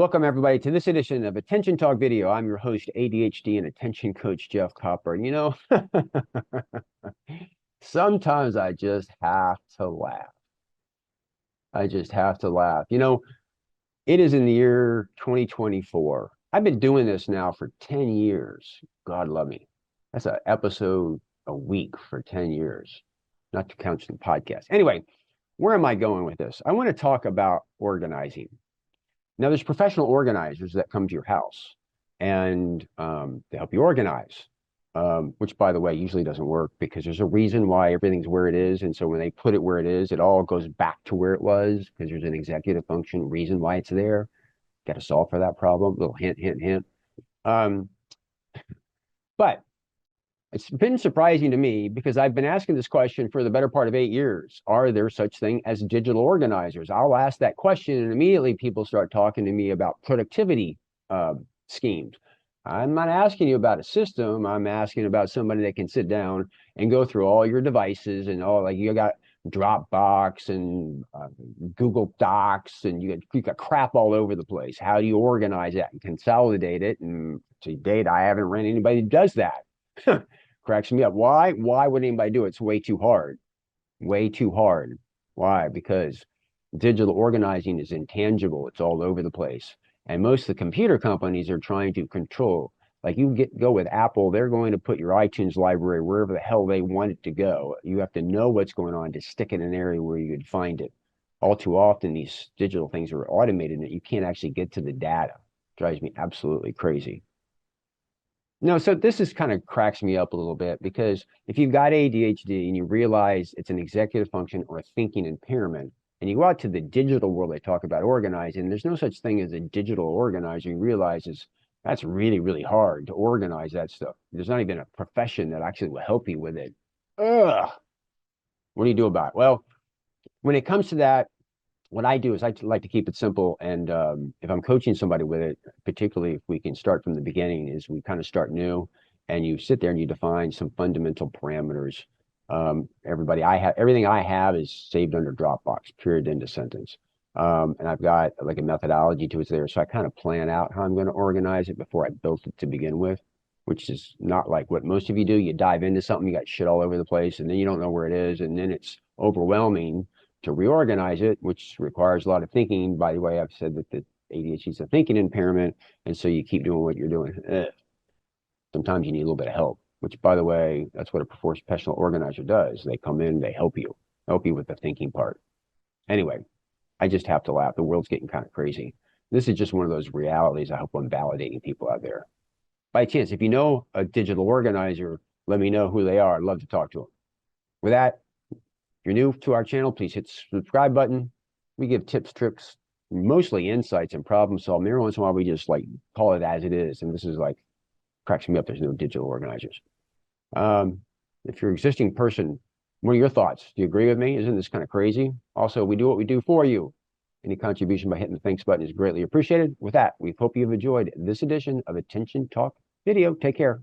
Welcome, everybody, to this edition of Attention Talk Video. I'm your host, ADHD and Attention Coach Jeff Copper. And sometimes I just have to laugh. I just have to laugh. It is in the year 2024. I've been doing this now for 10 years. God love me. That's an episode a week for 10 years, not to count the podcast. Anyway, where am I going with this? I want to talk about organizing. Now, there's professional organizers that come to your house and they help you organize, which, by the way, usually doesn't work because there's a reason why everything's where it is. And so when they put it where it is, it all goes back to where it was because there's an executive function reason why it's there. Got to solve for that problem. Little hint, hint, hint. But it's been surprising to me because I've been asking this question for the better part of 8 years. Are there such thing as digital organizers? I'll ask that question and immediately people start talking to me about productivity schemes. I'm not asking you about a system. I'm asking about somebody that can sit down and go through all your devices and all, like you got Dropbox and Google Docs and you got crap all over the place. How do you organize that and consolidate it? And to date, I haven't ran anybody who does that. Cracks me up. Why would anybody do it? It's way too hard. Way too hard. Why? Because digital organizing is intangible. It's all over the place. And most of the computer companies are trying to control. Like go with Apple, they're going to put your iTunes library wherever the hell they want it to go. You have to know what's going on to stick it in an area where you could find it. All too often, these digital things are automated and you can't actually get to the data. It drives me absolutely crazy. No, so this is kind of cracks me up a little bit because if you've got ADHD and you realize it's an executive function or a thinking impairment, and you go out to the digital world, they talk about organizing, there's no such thing as a digital organizer. You realize that's really, really hard to organize that stuff. There's not even a profession that actually will help you with it. Ugh. What do you do about it? Well, when it comes to that, what I do is I like to keep it simple. And if I'm coaching somebody with it, particularly if we can start from the beginning, is we kind of start new and you sit there and you define some fundamental parameters. Everything I have is saved under Dropbox, period, end of sentence. And I've got like a methodology to it there. So I kind of plan out how I'm going to organize it before I built it to begin with, which is not like what most of you do. You dive into something, you got shit all over the place, and then you don't know where it is. And then it's overwhelming to reorganize it, which requires a lot of thinking. By the way, I've said that the ADHD is a thinking impairment, and so you keep doing what you're doing. Sometimes you need a little bit of help, which, by the way, that's what a professional organizer does. They come in, they help you with the thinking part. Anyway, I just have to laugh. The world's getting kind of crazy. This is just one of those realities I hope I'm validating people out there. By chance, if you know a digital organizer, let me know who they are. I'd love to talk to them. With that, if you're new to our channel, please hit the subscribe button. We give tips, tricks, mostly insights and problem solving. Every once in a while, we just like call it as it is. And this is like, cracks me up. There's no digital organizers. If you're an existing person, what are your thoughts? Do you agree with me? Isn't this kind of crazy? Also, we do what we do for you. Any contribution by hitting the thanks button is greatly appreciated. With that, we hope you've enjoyed this edition of Attention Talk Video. Take care.